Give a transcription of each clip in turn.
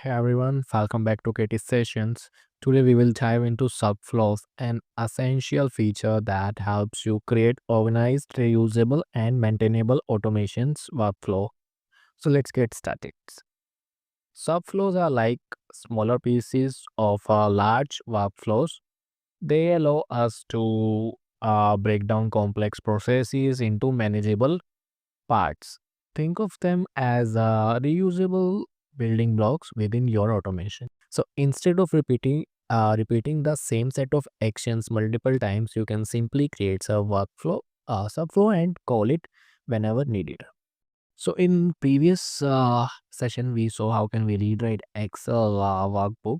Hey everyone, welcome back to Katie's Sessions. Today we will dive into SubFlows, an essential feature that helps you create organized, reusable, and maintainable automations workflow. So let's get started. SubFlows are like smaller pieces of large workflows. They allow us to break down complex processes into manageable parts. Think of them as reusable building blocks within your automation. So instead of repeating the same set of actions multiple times, you can simply create a subflow and call it whenever needed. So in previous session, we saw how can we rewrite Excel workbook,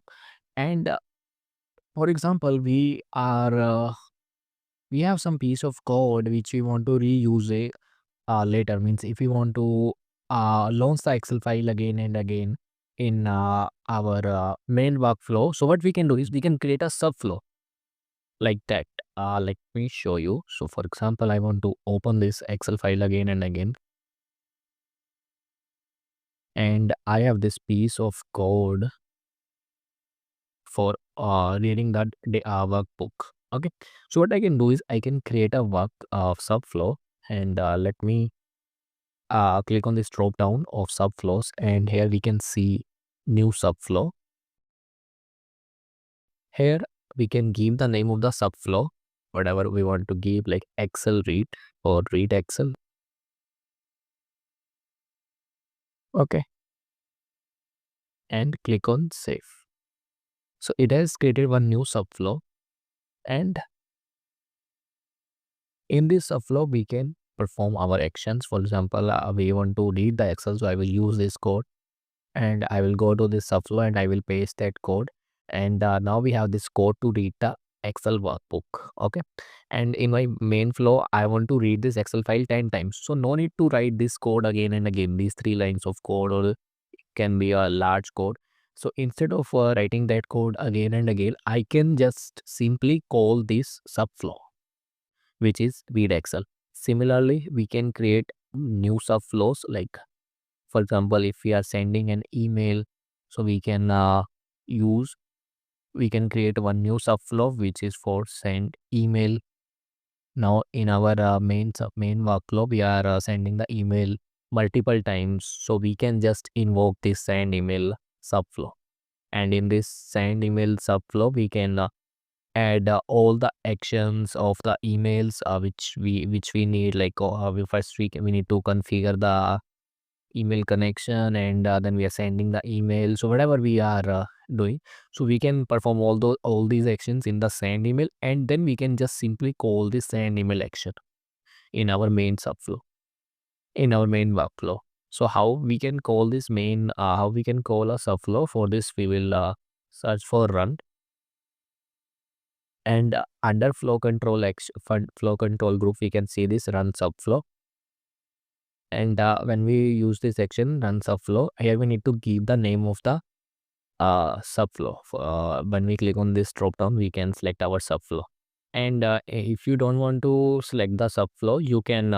and for example, we have some piece of code which we want to reuse later. Means if we want to launch the Excel file again and again in our main workflow, so what we can do is we can create a subflow like that. Let me show you. So for example, I want to open this Excel file again and again, and I have this piece of code for reading that workbook. Okay, so what I can do is I can create a work subflow, and let me click on this drop down of subflows, and here we can see new subflow. Here we can give the name of the subflow whatever we want to give, like Excel read or read Excel. Okay, and click on save. So it has created one new subflow, and in this subflow we can perform our actions. For example, we want to read the Excel, so I will use this code and I will go to this subflow and I will paste that code. And now we have this code to read the Excel workbook. Okay. And in my main flow, I want to read this Excel file 10 times. So no need to write this code again and again, these 3 lines of code, or it can be a large code. So instead of writing that code again and again, I can just simply call this subflow, which is read Excel. Similarly, we can create new subflows, like for example, if we are sending an email, so we can we can create one new subflow which is for send email. Now in our main workflow, we are sending the email multiple times, so we can just invoke this send email subflow. And in this send email subflow, we can add all the actions of the emails which we need. Like we need to configure the email connection, and then we are sending the email. So whatever we are doing, so we can perform all these actions in the send email, and then we can just simply call this send email action in our main subflow, in our main workflow. So how we can call this how we can call a subflow? For this we will search for run, and under flow control flow control group, we can see this run subflow. And when we use this action run subflow, here we need to give the name of the subflow. When we click on this drop down, we can select our subflow. And if you don't want to select the subflow, you can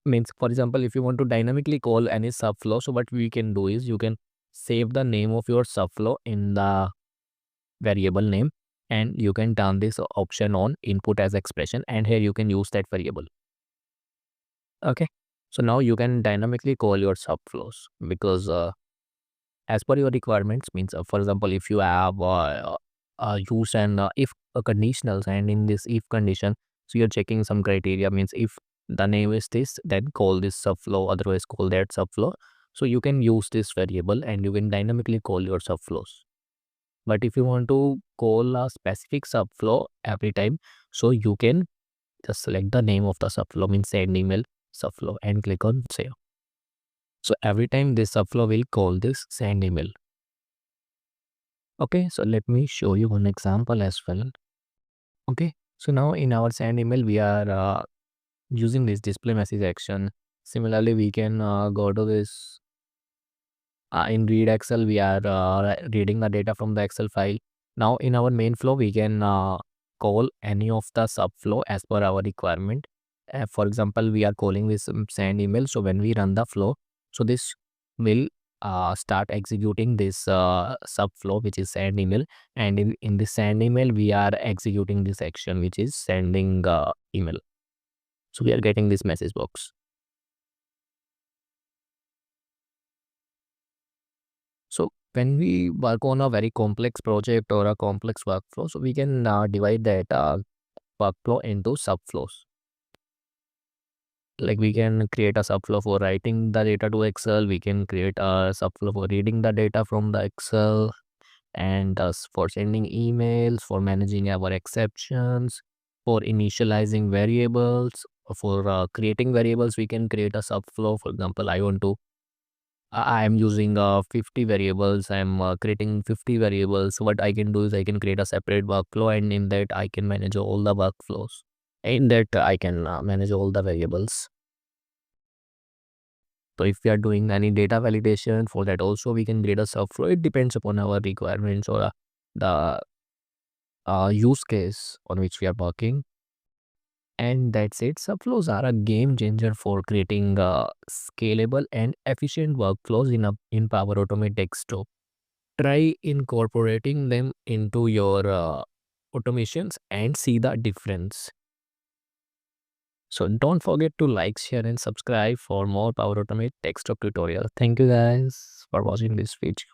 means, for example, if you want to dynamically call any subflow, so what we can do is you can save the name of your subflow in the variable name, and you can turn this option on input as expression, and here you can use that variable. Okay, so now you can dynamically call your subflows, because as per your requirements. Means for example, if you have used an if conditionals, and in this if condition, so you're checking some criteria. Means if the name is this, then call this subflow, otherwise call that subflow. So you can use this variable and you can dynamically call your subflows. But if you want to call a specific subflow every time, so you can just select the name of the subflow, means send email subflow, and click on save. So every time this subflow will call this send email. Okay, so let me show you one example as well. Okay, so now in our send email, we are using this display message action. Similarly, we can go to this in read Excel, we are reading the data from the Excel file. Now in our main flow, we can call any of the subflow as per our requirement. For example, we are calling this send email. So when we run the flow, so this will start executing this subflow, which is send email. And in the send email, we are executing this action, which is sending email. So we are getting this message box. So when we work on a very complex project or a complex workflow, so we can divide that workflow into subflows. Like we can create a subflow for writing the data to Excel. We can create a subflow for reading the data from the Excel, and for sending emails, for managing our exceptions, for initializing variables, for creating variables. We can create a subflow. For example, I am using 50 variables. I'm creating 50 variables. So what I can do is I can create a separate workflow, and in that I can manage all the workflows. In that I can manage all the variables. So if we are doing any data validation, for that also we can create a subflow. It depends upon our requirements or the use case on which we are working. And that's it. Subflows are a game changer for creating scalable and efficient workflows in Power Automate Desktop. Try incorporating them into your automations and see the difference. So don't forget to like, share, and subscribe for more Power Automate Desktop tutorial. Thank you guys for watching this video.